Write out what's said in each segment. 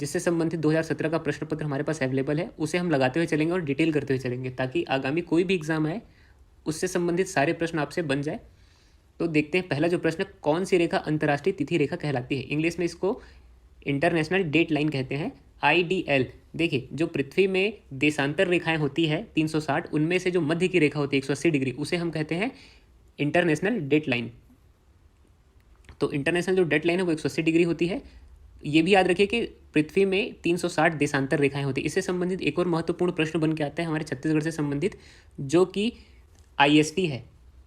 जिससे संबंधित 2017 का प्रश्न पत्र हमारे पास अवेलेबल है, उसे हम लगाते हुए चलेंगे और डिटेल करते हुए चलेंगे, ताकि आगामी कोई भी एग्जाम आए उससे संबंधित सारे प्रश्न आपसे बन जाए। तो देखते हैं पहला जो प्रश्न, कौन सी रेखा अंतर्राष्ट्रीय तिथि रेखा कहलाती है? इंग्लिश में इसको इंटरनेशनल डेट लाइन कहते हैं, IDL। देखिए, जो पृथ्वी में देशांतर रेखाएं होती है 360, उनमें से जो मध्य की रेखा होती है 180 डिग्री, उसे हम कहते हैं इंटरनेशनल डेट लाइन। तो इंटरनेशनल जो डेट लाइन है वो 180 डिग्री होती है। ये भी याद रखिए कि पृथ्वी में 360 देशांतर रेखाएं होती है। इससे संबंधित एक और महत्वपूर्ण प्रश्न बन के आता है हमारे छत्तीसगढ़ से संबंधित, जो कि IST है,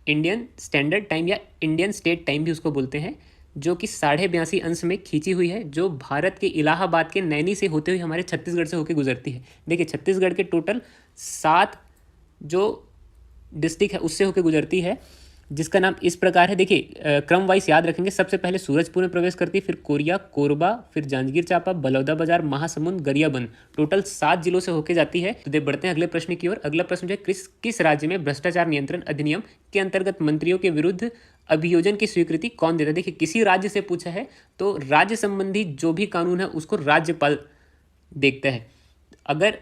इंडियन स्टैंडर्ड टाइम या इंडियन स्टेट टाइम भी उसको बोलते हैं, जो कि 82.5 अंश में खींची हुई है, जो भारत के इलाहाबाद के नैनी से होते हुए हमारे छत्तीसगढ़ से होकर गुजरती है। देखिए, छत्तीसगढ़ के टोटल 7 जो डिस्ट्रिक्ट है उससे होकर गुजरती है, जिसका नाम इस प्रकार है। देखिए, क्रम वाइज याद रखेंगे। सबसे पहले सूरजपुर में प्रवेश करती है, फिर कोरिया, कोरबा, फिर जांजगीर चांपा, बलौदाबाजार, महासमुंद, गरियाबंद, टोटल 7 जिलों से होकर जाती है। तो बढ़ते हैं अगले प्रश्न की ओर। अगला प्रश्न जो है, किस राज्य में भ्रष्टाचार नियंत्रण अधिनियम के अंतर्गत मंत्रियों के विरुद्ध अभियोजन की स्वीकृति कौन देता है? देखिए, किसी राज्य से पूछा है तो राज्य संबंधी जो भी कानून है उसको राज्यपाल देखता है। अगर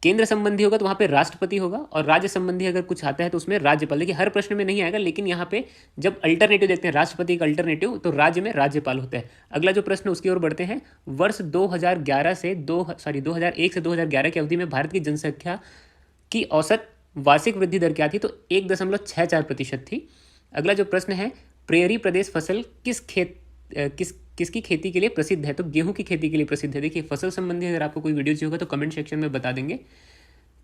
केंद्र संबंधी होगा तो वहाँ पे राष्ट्रपति होगा, और राज्य संबंधी अगर कुछ आता है तो उसमें राज्यपाल। देखिए, हर प्रश्न में नहीं आएगा, लेकिन यहाँ पे जब अल्टरनेटिव देखते हैं, राष्ट्रपति का अल्टरनेटिव, तो राज्य में राज्यपाल होता है। अगला जो प्रश्न उसकी ओर बढ़ते हैं। वर्ष 2001 से 2011 की अवधि में भारत की जनसंख्या की औसत वार्षिक वृद्धि दर क्या थी? तो 1.64% थी। अगला जो प्रश्न है, प्रेयरी प्रदेश फसल किसकी खेती के लिए प्रसिद्ध है? तो गेहूं की खेती के लिए प्रसिद्ध है। देखिए, फसल संबंधी अगर आपको कोई वीडियो चाहिए होगा तो कमेंट सेक्शन में बता देंगे,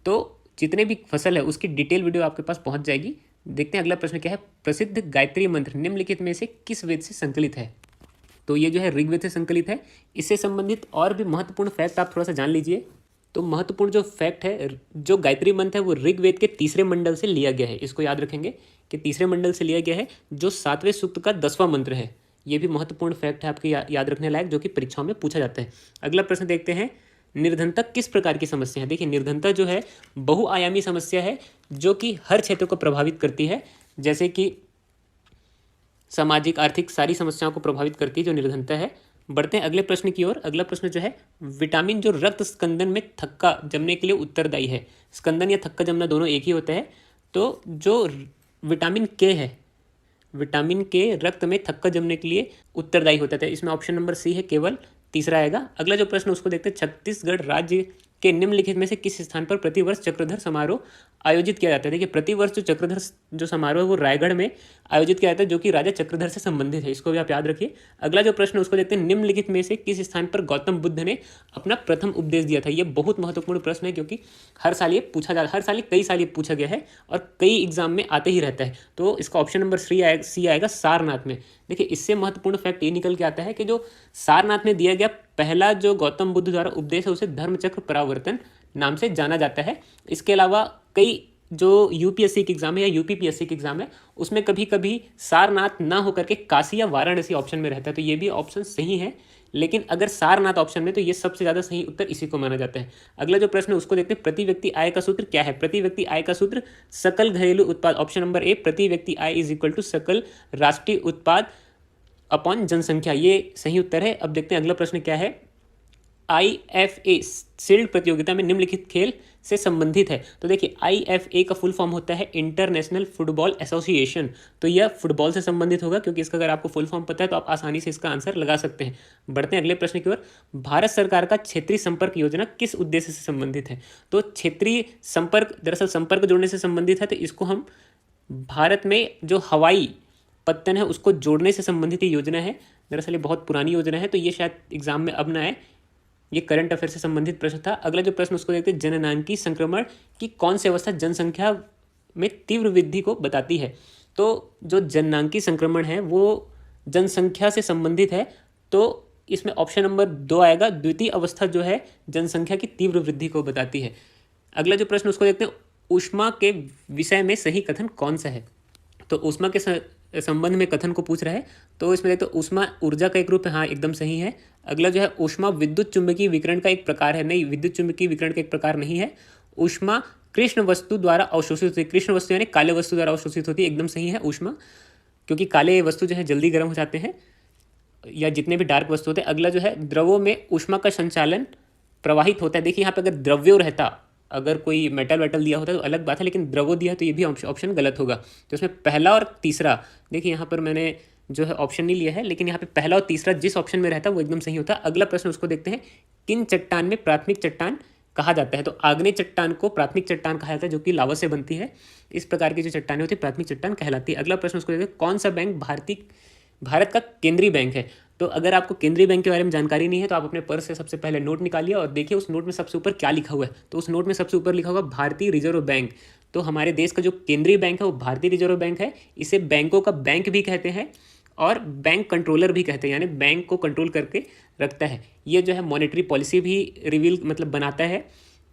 तो जितने भी फसल है उसकी डिटेल वीडियो आपके पास पहुंच जाएगी। देखते हैं अगला प्रश्न क्या है। प्रसिद्ध गायत्री मंत्र निम्नलिखित में से किस वेद से संकलित है? तो ये जो है ऋग्वेद से संकलित है। इससे संबंधित और भी महत्वपूर्ण फैक्ट आप थोड़ा सा जान लीजिए। तो महत्वपूर्ण जो फैक्ट है, जो गायत्री मंत्र है वो ऋग्वेद के तीसरे मंडल से लिया गया है। इसको याद रखेंगे कि तीसरे मंडल से लिया गया है, जो 7वें सूक्त का 10वां मंत्र है। ये भी महत्वपूर्ण फैक्ट है आपके याद रखने लायक, जो कि परीक्षाओं में पूछा जाता है। अगला प्रश्न देखते हैं, निर्धनता किस प्रकार की समस्या है? देखिए, निर्धनता जो है बहुआयामी समस्या है, जो कि हर क्षेत्र को प्रभावित करती है, जैसे कि सामाजिक, आर्थिक, सारी समस्याओं को प्रभावित करती है जो निर्धनता है। बढ़ते हैं अगले प्रश्न की ओर। अगला प्रश्न जो है, विटामिन जो रक्त स्कंदन में थक्का जमने के लिए उत्तरदायी है। स्कंदन या थक्का जमना दोनों एक ही होता है। तो जो विटामिन के है, विटामिन के रक्त में थक्का जमने के लिए उत्तरदायी होता है। इसमें ऑप्शन नंबर सी है, केवल तीसरा आएगा। अगला जो प्रश्न उसको देखते हैं, छत्तीसगढ़ राज्य के निम्नलिखित में से किस स्थान पर प्रतिवर्ष चक्रधर समारोह आयोजित किया जाता है? देखिए, प्रतिवर्ष जो चक्रधर जो समारोह है वो रायगढ़ में आयोजित किया जाता है, जो कि राजा चक्रधर से संबंधित है। इसको भी आप याद रखिए। अगला जो प्रश्न उसको देखते हैं, निम्नलिखित में से किस स्थान पर गौतम बुद्ध ने अपना प्रथम उपदेश दिया था? ये बहुत महत्वपूर्ण प्रश्न है, क्योंकि हर साल ये कई साल ये पूछा गया है और कई एग्जाम में आते ही रहता है। तो इसका ऑप्शन नंबर सी आएगा, सारनाथ में। देखिए, इससे महत्वपूर्ण फैक्ट ये निकल के आता है कि जो सारनाथ में दिया गया पहला जो गौतम बुद्ध द्वारा उपदेश है, उसे धर्मचक्र परावर्तन नाम से जाना जाता है। इसके अलावा कई जो UPSC के एग्जाम है या UPPSC के एग्जाम है, उसमें कभी कभी सारनाथ ना होकर के काशी या वाराणसी ऑप्शन में रहता है। तो ये भी ऑप्शन सही है, लेकिन अगर सारनाथ ऑप्शन में, तो ये सबसे ज़्यादा सही उत्तर इसी को माना जाता है। अगला जो प्रश्न उसको देखते हैं, प्रति व्यक्ति आय का सूत्र क्या है? प्रति व्यक्ति आय का सूत्र सकल घरेलू उत्पाद, ऑप्शन नंबर ए, प्रति व्यक्ति आय इज इक्वल टू सकल राष्ट्रीय उत्पाद अपॉन जनसंख्या। ये सही उत्तर है। अब देखते हैं अगला प्रश्न क्या है। IFA शील्ड प्रतियोगिता में निम्नलिखित खेल से संबंधित है? तो देखिए, IFA का फुल फॉर्म होता है इंटरनेशनल फुटबॉल एसोसिएशन। तो यह फुटबॉल से संबंधित होगा, क्योंकि इसका अगर आपको फुल फॉर्म पता है तो आप आसानी से इसका आंसर लगा सकते हैं। बढ़ते हैं अगले प्रश्न की ओर। भारत सरकार का क्षेत्रीय संपर्क योजना किस उद्देश्य से संबंधित है? तो क्षेत्रीय संपर्क दरअसल संपर्क जोड़ने से संबंधित है। तो इसको हम भारत में जो हवाई पत्तन है उसको जोड़ने से संबंधित योजना है। दरअसल ये बहुत पुरानी योजना है, तो ये शायद एग्जाम में अब ना आए। ये करंट अफेयर से संबंधित प्रश्न था। अगला जो प्रश्न उसको देखते हैं, जननांगी संक्रमण की कौन सी अवस्था जनसंख्या में तीव्र वृद्धि को बताती है? तो जो जननांगी संक्रमण है वो जनसंख्या से संबंधित है, तो इसमें ऑप्शन नंबर 2 आएगा, द्वितीय अवस्था जो है जनसंख्या की तीव्र वृद्धि को बताती है। अगला जो प्रश्न उसको देखते हैं, ऊष्मा के विषय में सही कथन कौन सा है? तो ऊष्मा के संबंध में कथन को पूछ रहा है। तो इसमें देखते ऊष्मा ऊर्जा का एक रूप है, हाँ एकदम सही है। अगला जो है, ऊष्मा विद्युत चुंबकीय विकिरण का एक प्रकार है? नहीं, विद्युत चुंबकीय विकिरण का एक प्रकार नहीं है। ऊष्मा कृष्ण वस्तु द्वारा अवशोषित होती है। कृष्ण वस्तु यानी काले वस्तु द्वारा अवशोषित होती है, एकदम सही है ऊष्मा, क्योंकि काले वस्तु जो है जल्दी गर्म हो जाते हैं। या जितने भी डार्क वस्तु होते हैं। अगला जो है द्रवों में ऊष्मा का संचालन प्रवाहित होता है। देखिए यहाँ पे अगर द्रव्यो रहता, अगर कोई मेटल वेटल दिया होता तो अलग बात है, लेकिन द्रवो दिया तो ये भी ऑप्शन गलत होगा। तो इसमें पहला और तीसरा, देखिए यहाँ पर मैंने जो है ऑप्शन नहीं लिया है, लेकिन यहाँ पे पहला और तीसरा जिस ऑप्शन में रहता है वो एकदम सही होता है। अगला प्रश्न उसको देखते हैं, किन चट्टान में प्राथमिक चट्टान कहा जाता है? तो आग्नेय चट्टान को प्राथमिक चट्टान कहा जाता है, जो कि लावा से बनती है। इस प्रकार की जो चट्टानें होती है प्राथमिक चट्टान कहलाती है। अगला प्रश्न उसको देखते हैं, कौन सा बैंक भारत का केंद्रीय बैंक है? तो अगर आपको केंद्रीय बैंक के बारे में जानकारी नहीं है तो आप अपने पर्स से सबसे पहले नोट निकालिए और देखिए उस नोट में सबसे ऊपर क्या लिखा हुआ है। तो उस नोट में सबसे ऊपर लिखा हुआ भारतीय रिजर्व बैंक। तो हमारे देश का जो केंद्रीय बैंक है वो भारतीय रिजर्व बैंक है। इसे बैंकों का बैंक भी कहते हैं और बैंक कंट्रोलर भी कहते हैं, यानी बैंक को कंट्रोल करके रखता है। ये जो है मॉनेटरी पॉलिसी भी रिवील मतलब बनाता है।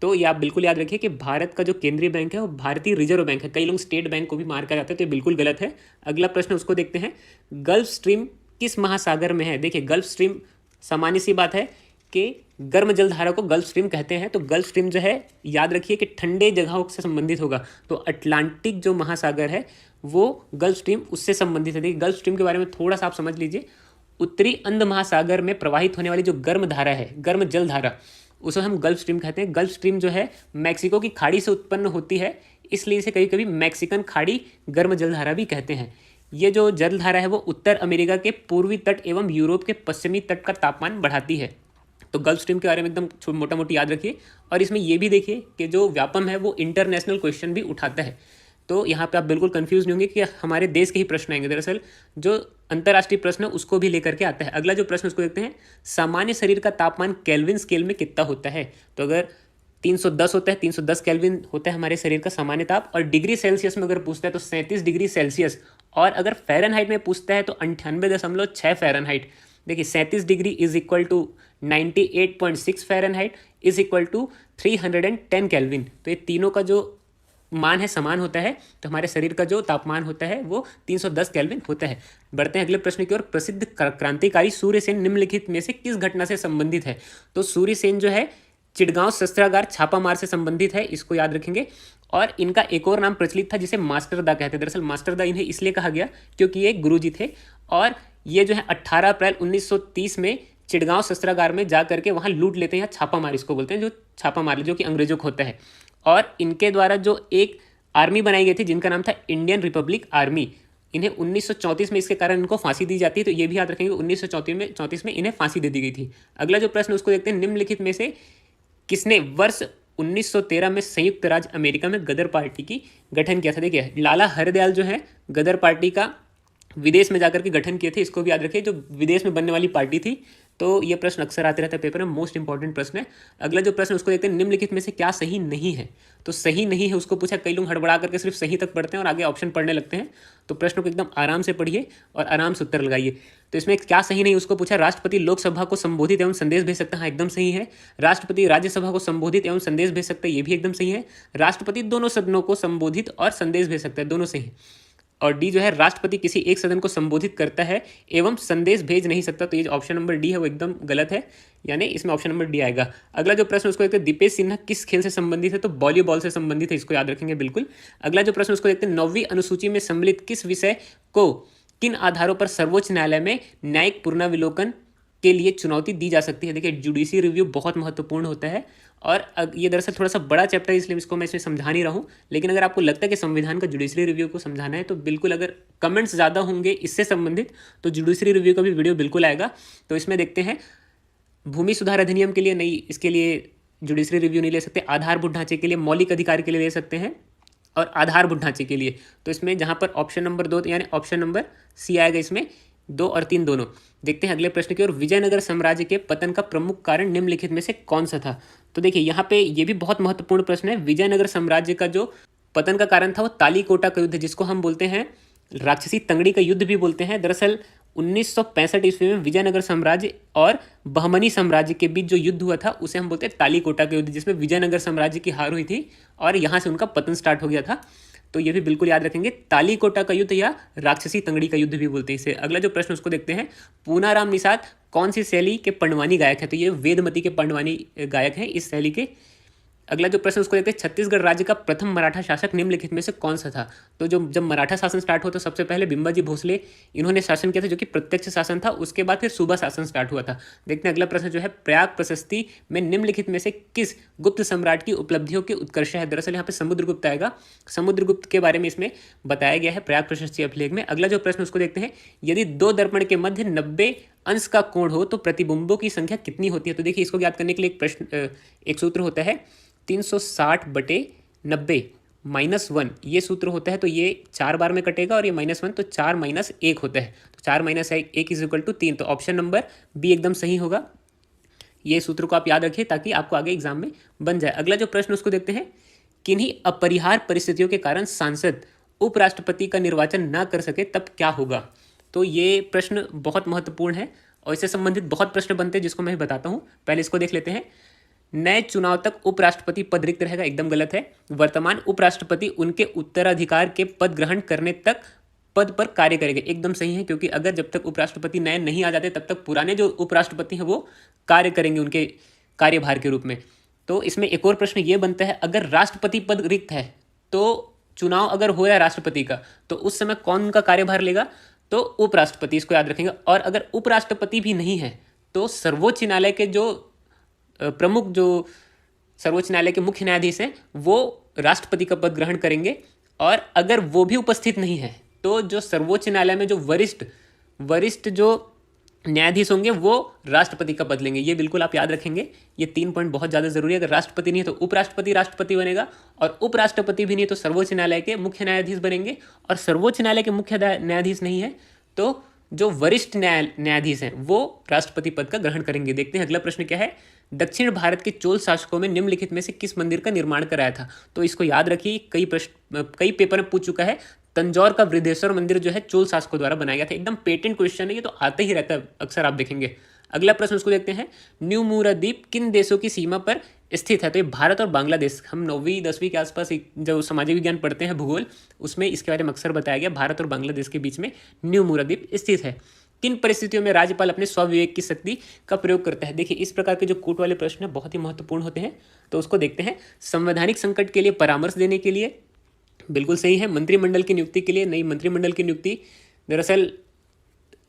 तो ये आप बिल्कुल याद रखिए कि भारत का जो केंद्रीय बैंक है वो भारतीय रिजर्व बैंक है। कई लोग स्टेट बैंक को भी मार कर जाते हैं, तो ये बिल्कुल गलत है। अगला प्रश्न उसको देखते हैं, गल्फ स्ट्रीम किस महासागर में है? देखिए गल्फ स्ट्रीम सामान्य सी बात है कि गर्म जलधारा को गल्फ स्ट्रीम कहते हैं। तो गल्फ स्ट्रीम जो है याद रखिए कि ठंडे जगहों से संबंधित होगा। तो अटलांटिक जो महासागर है वो गल्फ स्ट्रीम उससे संबंधित है। देखिए गल्फ स्ट्रीम के बारे में थोड़ा सा आप समझ लीजिए। उत्तरी अंध महासागर में प्रवाहित होने वाली जो गर्म धारा है, गर्म जलधारा, उसे हम गल्फ स्ट्रीम कहते हैं। गल्फ स्ट्रीम जो है मैक्सिको की खाड़ी से उत्पन्न होती है, इसलिए इसे कभी कभी मैक्सिकन खाड़ी गर्म जलधारा भी कहते हैं। ये जो जलधारा है वो उत्तर अमेरिका के पूर्वी तट एवं यूरोप के पश्चिमी तट का तापमान बढ़ाती है। तो गल्फ स्ट्रीम के बारे में एकदम मोटा मोटी याद रखिए। और इसमें ये भी देखिए कि जो व्यापम है वो इंटरनेशनल क्वेश्चन भी उठाता है। तो यहाँ पे आप बिल्कुल कंफ्यूज नहीं होंगे कि हमारे देश के ही प्रश्न आएंगे। दरअसल जो अंतर्राष्ट्रीय प्रश्न है उसको भी लेकर के आता है। अगला जो प्रश्न उसको देखते हैं, सामान्य शरीर का तापमान केल्विन स्केल में कितना होता है? तो अगर 310 होता है, 310 केल्विन होता है हमारे शरीर का सामान्य ताप। और डिग्री सेल्सियस में अगर पूछता है तो 37 डिग्री सेल्सियस। और अगर फ़ारेनहाइट में पूछता है तो 98.6 फ़ारेनहाइट। देखिए 37 degree is equal to 98.6 Fahrenheit is equal to 310 kelvin. तो ये तीनों का जो मान है समान होता है। तो हमारे शरीर का जो तापमान होता है वो 310 केल्विन होता है। बढ़ते हैं अगले प्रश्न की ओर। प्रसिद्ध क्रांतिकारी सूर्यसेन निम्नलिखित में से किस घटना से संबंधित है? तो सूर्यसेन जो है चिटगांव शस्त्रागार छापामार से संबंधित है, इसको याद रखेंगे। और इनका एक और नाम प्रचलित था जिसे मास्टरदा कहते हैं। दरअसल मास्टरदा इन्हें इसलिए कहा गया क्योंकि ये गुरुजी थे। और ये जो है 18 अप्रैल 1930 में चिटगांव शस्त्रागार में जा करके वहाँ लूट लेते हैं, या छापामार इसको बोलते हैं, जो छापामार जो कि अंग्रेजों को होता है। और इनके द्वारा जो एक आर्मी बनाई गई थी जिनका नाम था इंडियन रिपब्लिक आर्मी, इन्हें 1934 में इसके कारण इनको फांसी दी जाती है। तो ये भी याद रखेंगे 1934 में इन्हें फांसी दे दी गई थी। अगला जो प्रश्न उसको देखते हैं, निम्नलिखित में से किसने वर्ष 1913 में संयुक्त राज्य अमेरिका में गदर पार्टी की गठन किया था? देखिए लाला हरदयाल जो है गदर पार्टी का विदेश में जाकर के गठन किए थे, इसको भी याद रखिए, जो विदेश में बनने वाली पार्टी थी। तो ये प्रश्न अक्सर आते रहता है पेपर में, मोस्ट इंपॉर्टेंट प्रश्न है। अगला जो प्रश्न उसको देखते हैं, निम्नलिखित में से क्या सही नहीं है? तो सही नहीं है उसको पूछा। कई लोग हड़बड़ा करके सिर्फ सही तक पढ़ते हैं और आगे ऑप्शन पढ़ने लगते हैं। तो प्रश्न को एकदम आराम से पढ़िए और आराम से उत्तर लगाइए। तो इसमें क्या सही नहीं उसको पूछा, राष्ट्रपति लोकसभा को संबोधित एवं संदेश भेज सकता है, हाँ एकदम सही है। राष्ट्रपति राज्यसभा को संबोधित एवं संदेश भेज सकता है, ये भी एकदम सही है। राष्ट्रपति दोनों सदनों को संबोधित और संदेश भेज सकता है, दोनों सही है। और डी जो है, राष्ट्रपति किसी एक सदन को संबोधित करता है एवं संदेश भेज नहीं सकता। तो ये ऑप्शन नंबर डी है वो एकदम गलत है, यानी इसमें ऑप्शन नंबर डी आएगा। अगला जो प्रश्न उसको देखते हैं, दीपेश सिन्हा किस खेल से संबंधित है? तो वॉलीबॉल से संबंधित है, इसको याद रखेंगे बिल्कुल। अगला जो प्रश्न उसको देखते हैं, 9वीं अनुसूची में सम्मिलित किस विषय को किन आधारों पर सर्वोच्च न्यायालय में न्यायिक पुनरावलोकन के लिए चुनौती दी जा सकती है? देखिए जुडिशरी रिव्यू बहुत महत्वपूर्ण होता है और ये दरअसल थोड़ा सा बड़ा चैप्टर है, इसलिए इसको मैं इसमें समझा नहीं रहा हूँ। लेकिन अगर आपको लगता है कि संविधान का जुडिशरी रिव्यू को समझाना है तो बिल्कुल, अगर कमेंट्स ज़्यादा होंगे इससे संबंधित तो जुडिशरी रिव्यू का भी वीडियो बिल्कुल आएगा। तो इसमें देखते हैं, भूमि सुधार अधिनियम के लिए नहीं, इसके लिए जुडिशरी रिव्यू नहीं ले सकते। आधारभूत ढांचे के लिए, मौलिक अधिकार के लिए ले सकते हैं और आधारभूत ढांचे के लिए। तो इसमें जहाँ पर ऑप्शन नंबर 2 यानी ऑप्शन नंबर सी आएगा, इसमें 2 और 3 दोनों। देखते हैं अगले प्रश्न की ओर, विजयनगर साम्राज्य के पतन का प्रमुख कारण निम्नलिखित में से कौन सा था? तो देखिए यहाँ पे ये भी बहुत महत्वपूर्ण प्रश्न है। विजयनगर साम्राज्य का जो पतन का कारण था वो तालीकोटा का युद्ध, जिसको हम बोलते हैं राक्षसी तंगड़ी का युद्ध भी बोलते हैं। दरअसल 1965 ईस्वी में विजयनगर साम्राज्य और बहमनी साम्राज्य के बीच जो युद्ध हुआ था उसे हम बोलते हैं तालीकोटा का युद्ध, जिसमें विजयनगर साम्राज्य की हार हुई थी और यहाँ से उनका पतन स्टार्ट हो गया था। तो ये भी बिल्कुल याद रखेंगे, तालीकोटा का युद्ध या राक्षसी तंगड़ी का युद्ध भी बोलते हैं इसे। अगला जो प्रश्न उसको देखते हैं, पूनाराम निषाद कौन सी शैली के पंडवानी गायक है? तो ये वेदमती के पंडवानी गायक हैं, इस शैली के। अगला जो प्रश्न उसको देखते हैं, छत्तीसगढ़ राज्य का प्रथम मराठा शासक निम्नलिखित में से कौन सा था। तो जब मराठा शासन स्टार्ट हुआ तो सबसे पहले बिम्बाजी भोसले इन्होंने शासन किया था, जो कि प्रत्यक्ष शासन था। उसके बाद फिर सूबा शासन स्टार्ट हुआ था। देखते हैं अगला प्रश्न जो है, प्रयाग प्रशस्ति में निम्नलिखित में से किस गुप्त सम्राट की उपलब्धियों की उत्कर्ष है। दरअसल यहाँ पे समुद्रगुप्त आएगा। समुद्रगुप्त के बारे में इसमें बताया गया है प्रयाग प्रशस्ति अभिलेख में। अगला जो प्रश्न उसको देखते हैं, यदि दो दर्पण के मध्य 90 अंश का कोण हो तो प्रतिबिंबों की संख्या कितनी होती है। तो देखिए, इसको ज्ञात करने के लिए एक सूत्र होता है, 360/90 -1, ये सूत्र होता है। तो ये 4 बार में कटेगा और ये -1, तो 4 - 1 होता है। तो 4 - 1 = 3। तो ऑप्शन नंबर बी एकदम सही होगा। ये सूत्र को आप याद रखिए ताकि आपको आगे एग्जाम में बन जाए। अगला जो प्रश्न उसको देखते हैं, किन्हीं अपरिहार्य परिस्थितियों के कारण सांसद उपराष्ट्रपति का निर्वाचन न कर सके तब क्या होगा। तो ये प्रश्न बहुत महत्वपूर्ण है और इससे संबंधित बहुत प्रश्न बनते हैं, जिसको मैं बताता हूँ। पहले इसको देख लेते हैं। नए चुनाव तक उपराष्ट्रपति पद रिक्त रहेगा, एकदम गलत है। वर्तमान उपराष्ट्रपति उनके उत्तराधिकार के पद ग्रहण करने तक पद पर कार्य करेंगे, एकदम सही है। क्योंकि अगर जब तक उपराष्ट्रपति नए नहीं आ जाते तब तक पुराने जो उपराष्ट्रपति हैं वो कार्य करेंगे उनके कार्यभार के रूप में। तो इसमें एक और प्रश्न ये बनता है, अगर राष्ट्रपति पद रिक्त है तो चुनाव अगर हो या राष्ट्रपति का, तो उस समय कौन उनका कार्यभार लेगा, तो उपराष्ट्रपति, इसको याद रखेंगे। और अगर उपराष्ट्रपति भी नहीं है तो सर्वोच्च न्यायालय के जो प्रमुख, जो सर्वोच्च न्यायालय के मुख्य न्यायाधीश हैं, वो राष्ट्रपति का पद ग्रहण करेंगे। और अगर वो भी उपस्थित नहीं है तो जो सर्वोच्च न्यायालय में जो वरिष्ठ जो न्यायाधीश होंगे वो राष्ट्रपति का पद लेंगे। ये बिल्कुल आप याद रखेंगे। ये 3 पॉइंट बहुत ज़्यादा जरूरी है। अगर राष्ट्रपति नहीं है तो उपराष्ट्रपति राष्ट्रपति बनेगा, और उपराष्ट्रपति भी नहीं है तो सर्वोच्च न्यायालय के मुख्य न्यायाधीश बनेंगे, और सर्वोच्च न्यायालय के मुख्य न्यायाधीश नहीं है तो जो वरिष्ठ न्यायाधीश हैं वो राष्ट्रपति पद का ग्रहण करेंगे। देखते हैं अगला प्रश्न क्या है। दक्षिण भारत के चोल शासकों में निम्नलिखित में से किस मंदिर का निर्माण कराया था। तो इसको याद रखिए, कई पेपर में पूछ चुका है। तंजौर का वृद्धेश्वर मंदिर जो है चोल शासकों द्वारा बनाया गया था। एकदम पेटेंट क्वेश्चन है, ये तो आते ही रहता है, अक्सर आप देखेंगे। अगला प्रश्न उसको देखते हैं, न्यू मूरा द्वीप किन देशों की सीमा पर स्थित है। तो ये भारत और बांग्लादेश, हम 9वीं 10वीं के आसपास जो सामाजिक विज्ञान पढ़ते हैं भूगोल, उसमें इसके बारे में अक्सर बताया गया। भारत और बांग्लादेश के बीच में न्यू मूरा द्वीप स्थित है। किन परिस्थितियों में राज्यपाल अपने स्वविवेक की शक्ति का प्रयोग करता है। देखिए, इस प्रकार के जो कोर्ट वाले प्रश्न हैं बहुत ही महत्वपूर्ण होते हैं। तो उसको देखते हैं। संवैधानिक संकट के लिए परामर्श देने के लिए, बिल्कुल सही है। मंत्रिमंडल की नियुक्ति के लिए, नई मंत्रिमंडल की नियुक्ति दरअसल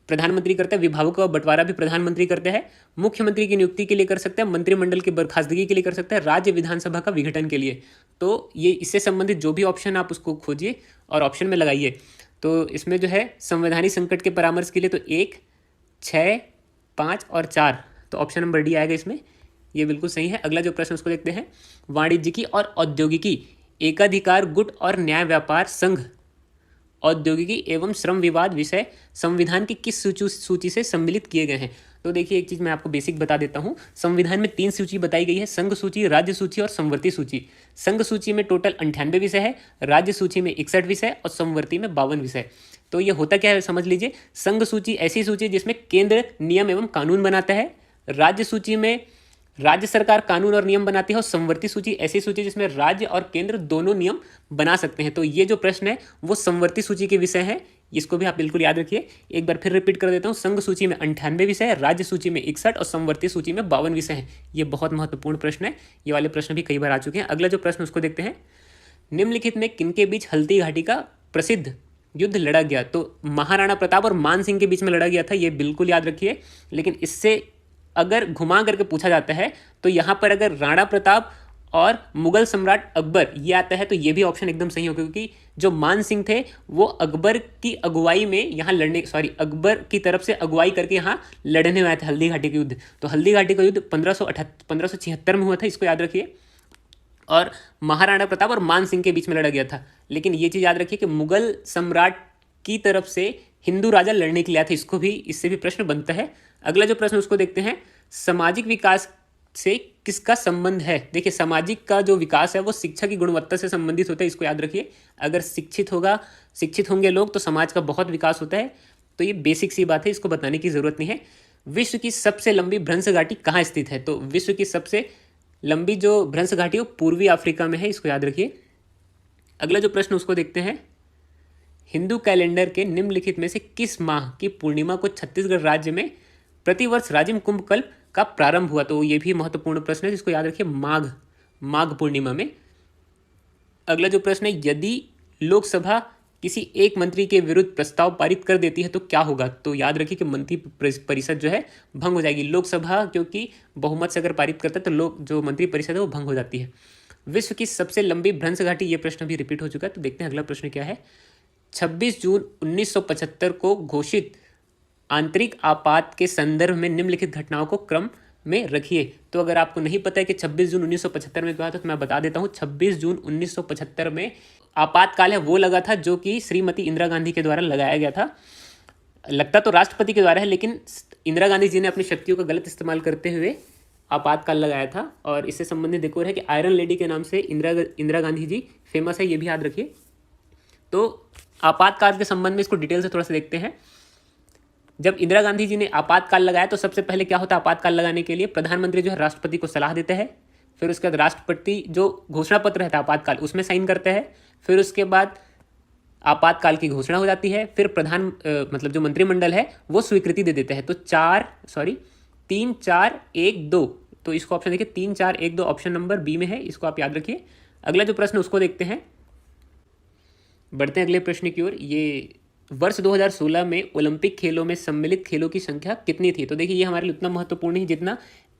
प्रधानमंत्री करता है। विभागों का बंटवारा भी प्रधानमंत्री करते हैं। मुख्यमंत्री की नियुक्ति के लिए कर सकते हैं। मंत्रिमंडल की बर्खास्तगी के लिए कर सकते हैं। राज्य विधानसभा का विघटन के लिए। तो ये इससे संबंधित जो भी ऑप्शन आप उसको खोजिए और ऑप्शन में लगाइए। तो इसमें जो है संवैधानिक संकट के परामर्श के लिए तो 1, 6, 5 और 4, तो ऑप्शन नंबर डी आएगा इसमें। ये बिल्कुल सही है। अगला जो प्रश्न उसको देखते हैं, वाणिज्यिकी और औद्योगिकी एकाधिकार गुट और न्याय व्यापार संघ औद्योगिकी एवं श्रम विवाद विषय संविधान की किस सूची से सम्मिलित किए गए हैं। तो देखिए, एक चीज़ मैं आपको बेसिक बता देता हूँ। संविधान में 3 सूची बताई गई है, संघ सूची, राज्य सूची और संवर्ती सूची। संघ सूची में टोटल 98 विषय है, राज्य सूची में 61 विषय और संवर्ती में 52 विषय। तो ये होता क्या है समझ लीजिए। संघ सूची ऐसी सूची जिसमें केंद्र नियम एवं कानून बनाता है, राज्य सूची में राज्य सरकार कानून और नियम बनाती है, और संवर्ती सूची ऐसी सूची जिसमें राज्य और केंद्र दोनों नियम बना सकते हैं। तो ये जो प्रश्न है वो संवर्ती सूची के विषय है, इसको भी आप बिल्कुल याद रखिए। एक बार फिर रिपीट कर देता हूँ। संघ सूची में 98 विषय है, राज्य सूची में 61 और संवर्ती सूची में 52 विषय हैं। ये बहुत महत्वपूर्ण प्रश्न है। ये वाले प्रश्न भी कई बार आ चुके हैं। अगला जो प्रश्न उसको देखते हैं, निम्नलिखित में किनके बीच हल्दी घाटी का प्रसिद्ध युद्ध लड़ा गया। तो महाराणा प्रताप और मान सिंह के बीच में लड़ा गया था, ये बिल्कुल याद रखिए। लेकिन इससे अगर घुमा करके पूछा जाता है तो यहाँ पर अगर राणा प्रताप और मुगल सम्राट अकबर ये आता है तो ये भी ऑप्शन एकदम सही होगा, क्योंकि जो मान सिंह थे वो अकबर की अगुवाई में यहाँ अकबर की तरफ से अगुवाई करके यहाँ लड़ने आए थे हल्दी घाटी का युद्ध। तो हल्दी घाटी का युद्ध 1576 में हुआ था, इसको याद रखिए। और महाराणा प्रताप और मान सिंह के बीच में लड़ा गया था। लेकिन ये चीज़ याद रखिए कि मुगल सम्राट की तरफ से हिंदू राजा लड़ने के लिए आए थे, इससे भी प्रश्न बनता है। अगला जो प्रश्न उसको देखते हैं, सामाजिक विकास से किसका संबंध है। देखिए, सामाजिक का जो विकास है वो शिक्षा की गुणवत्ता से संबंधित होता है, इसको याद रखिए। अगर शिक्षित होंगे लोग तो समाज का बहुत विकास होता है। तो ये बेसिक सी बात है, इसको बताने की जरूरत नहीं है। विश्व की सबसे लंबी भ्रंश घाटी कहाँ स्थित है। तो विश्व की सबसे लंबी जो भ्रंश घाटी है वो पूर्वी अफ्रीका में है, इसको याद रखिए। अगला जो प्रश्न उसको देखते हैं, हिंदू कैलेंडर के निम्नलिखित में से किस माह की पूर्णिमा को छत्तीसगढ़ राज्य में प्रतिवर्ष राजिम कुंभ कल्प का प्रारंभ हुआ। तो ये भी महत्वपूर्ण प्रश्न है, जिसको याद रखिए। माघ पूर्णिमा में। अगला जो प्रश्न है, यदि लोकसभा किसी एक मंत्री के विरुद्ध प्रस्ताव पारित कर देती है तो क्या होगा? तो याद रखिए कि मंत्री परिषद जो है भंग हो जाएगी। लोकसभा क्योंकि बहुमत से अगर पारित करता है तो लोग जो मंत्री परिषद है वो भंग हो जाती है। विश्व की सबसे लंबी भ्रंश घाटी, ये प्रश्न भी रिपीट हो चुका है। तो देखते हैं अगला प्रश्न क्या है। 26 जून 1975 को घोषित आंतरिक आपात के संदर्भ में निम्नलिखित घटनाओं को क्रम में रखिए। तो अगर आपको नहीं पता है कि 26 जून 1975 में क्या था तो मैं बता देता हूँ। 26 जून 1975 में आपातकाल है वो लगा था जो कि श्रीमती इंदिरा गांधी के द्वारा लगाया गया था। लगता तो राष्ट्रपति के द्वारा है, लेकिन इंदिरा गांधी जी ने अपनी शक्तियों का गलत इस्तेमाल करते हुए आपातकाल लगाया था। और इससे संबंधित एक और है कि आयरन लेडी के नाम से इंदिरा गांधी जी फेमस है, ये भी याद रखिए। तो आपातकाल के संबंध में इसको डिटेल से थोड़ा सा देखते हैं। जब इंदिरा गांधी जी ने आपातकाल लगाया तो सबसे पहले क्या होता है, आपातकाल लगाने के लिए प्रधानमंत्री जो है राष्ट्रपति को सलाह देते हैं। फिर उसके बाद राष्ट्रपति जो घोषणा पत्र रहता है आपातकाल उसमें साइन करते हैं। फिर उसके बाद आपातकाल की घोषणा हो जाती है। फिर मतलब जो मंत्रिमंडल है वो स्वीकृति दे देते हैं। तो 3 4 1 2, तो इसको ऑप्शन देखिए 3 4 1 2 ऑप्शन नंबर बी में है, इसको आप याद रखिए। अगला जो प्रश्न उसको देखते हैं। बढ़ते हैं अगले प्रश्न की ओर। ये वर्ष 2016 में ओलंपिक खेलों में सम्मिलित खेलों की संख्या कितनी थी? तो देखिए ये हमारे लिए उतना महत्वपूर्ण नहीं जितना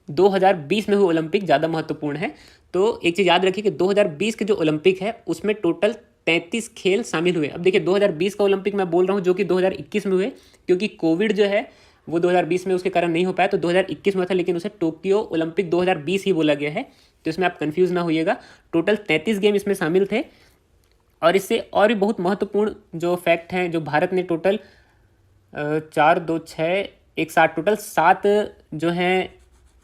2020 में हुए ओलंपिक ज़्यादा महत्वपूर्ण है। तो एक चीज़ याद रखिए कि 2020 के जो ओलंपिक है उसमें टोटल 33 खेल शामिल हुए। अब देखिए 2020 का ओलंपिक मैं बोल रहा हूँ जो कि 2021 में हुए, क्योंकि कोविड जो है वो 2020 में उसके कारण नहीं हो पाया, तो 2021 में था, लेकिन उसे टोक्यो ओलंपिक 2020 ही बोला गया है। तो इसमें आप कन्फ्यूज़ ना होइएगा। टोटल 33 गेम इसमें शामिल थे। और इससे और भी बहुत महत्वपूर्ण जो फैक्ट हैं, जो भारत ने टोटल 4 2 6 1 7 टोटल 7 जो हैं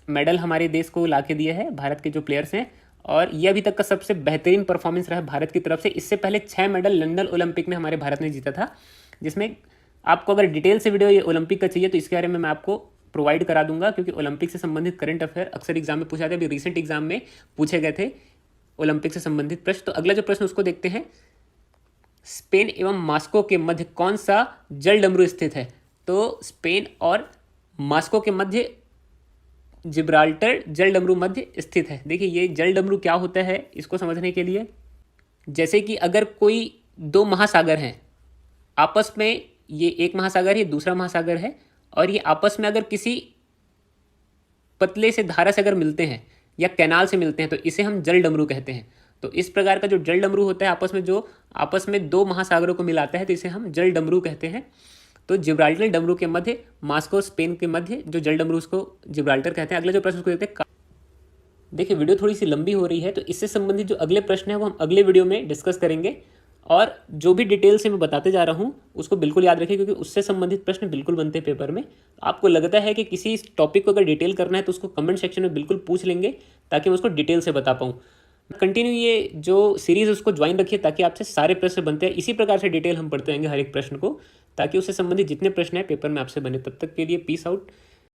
मेडल हमारे देश को ला के दिए हैं भारत के जो प्लेयर्स हैं। और ये अभी तक का सबसे बेहतरीन परफॉर्मेंस रहा है भारत की तरफ से। इससे पहले 6 मेडल लंदन ओलंपिक में हमारे भारत ने जीता था, जिसमें आपको अगर डिटेल से वीडियो ये ओलंपिक का चाहिए तो इसके बारे में मैं आपको प्रोवाइड करा दूंगा, क्योंकि ओलंपिक से संबंधित करंट अफेयर अक्सर एग्जाम में पूछा जाता है। अभी रिसेंट एग्जाम में पूछे गए थे ओलंपिक से संबंधित प्रश्न। तो अगला जो प्रश्न उसको देखते हैं। स्पेन एवं मास्को के मध्य कौन सा जल डमरू स्थित है? तो स्पेन और मास्को के मध्य जिब्राल्टर जल डमरू मध्य स्थित है। देखिए ये जल डमरू क्या होता है इसको समझने के लिए, जैसे कि अगर कोई 2 महासागर हैं आपस में, ये एक महासागर है, दूसरा महासागर है, और ये आपस में अगर किसी पतले से धारा से अगर मिलते हैं या कैनाल से मिलते हैं तो इसे हम जल डमरू कहते हैं। तो इस प्रकार का जो जल डमरू होता है आपस में, जो आपस में 2 महासागरों को मिलाता है, तो इसे हम जल डमरू कहते हैं। तो जिब्राल्टर डमरू के मध्य, मास्को स्पेन के मध्य जो जल डमरू उसको जिब्राल्टर कहते हैं। अगला जो प्रश्न उसको देते हैं। देखिए वीडियो थोड़ी सी लंबी हो रही है, तो इससे संबंधित जो अगले प्रश्न है वो हम अगले वीडियो में डिस्कस करेंगे। और जो भी डिटेल से मैं बताते जा रहा हूँ उसको बिल्कुल याद रखिए, क्योंकि उससे संबंधित प्रश्न बिल्कुल बनते हैं पेपर में। आपको लगता है कि किसी टॉपिक को अगर डिटेल करना है तो उसको कमेंट सेक्शन में बिल्कुल पूछ लेंगे, ताकि मैं उसको डिटेल से बता पाऊँ। कंटिन्यू ये जो सीरीज़ उसको ज्वाइन रखिए, ताकि आपसे सारे प्रश्न बनते हैं। इसी प्रकार से डिटेल हम पढ़ते रहेंगे हर एक प्रश्न को, ताकि उससे संबंधित जितने प्रश्न हैं पेपर में आपसे बने। तब तक के लिए पीस आउट।